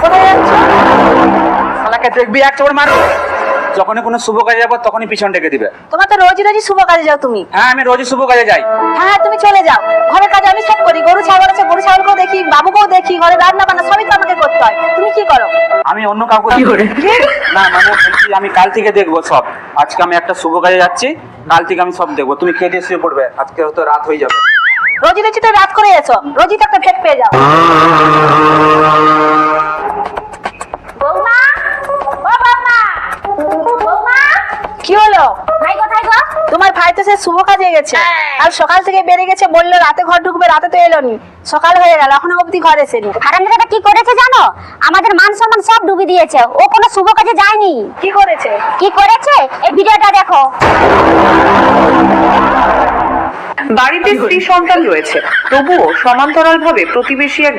কোথায় যাচ্ছ? শালাকে দেখবি এক চড় মারবো। যখনই কোনো শুভ কাজে যাবো তখনই পিছন ডেকে দিবে। তোমার তো রোজই রোজই শুভ কাজে যাও তুমি। হ্যাঁ, আমি রোজই শুভ কাজে যাই। হ্যাঁ তুমি চলে যাও, ঘরের কাজ আমি সব করি। গরু ছাগল আছে, গরু ছাগলকেও দেখি, বাবুকেও দেখি, ঘরে রান্না বান্না সবই তো আমাকে করতে হয়। তুমি কি করো? আমি অন্য কাউকে না, মানে বলছি আমি কাল থেকে দেখবো সব। আজকে আমি একটা শুভ কাজে যাচ্ছি, কাল থেকে আমি সব দেখবো। তুমি খেয়ে দিয়ে শুয়ে পড়বে, আজকে হয়তো রাত হয়ে যাবে। রোজই রোজই তো রাত করে এসো, রোজই তো একটা ভেট পেয়ে যাও। বৌমা, ও বৌমা, বৌমা, কি হলো? ভাই কোথায় গো? তোমার ভাই তো সে শুভ কাজে গেছে, আর সকাল থেকে বেরিয়ে গেছে, বললো রাতে ঘর ঢুকবে, রাতে তো এলো নি। সকাল হয়ে গেল, এখনো অবধি ঘর এসেনি। হারামজাদা কি করেছে জানো? আমাদের মান সম্মান সব ডুবি দিয়েছে। ও কোনো শুভ কাজে যায়নি। কি করেছে? কি করেছে এই ভিডিওটা দেখো। বাড়িতে স্ত্রী সন্তান রয়েছে, তবুও সমান্তরালভাবে প্রতিবেশী এক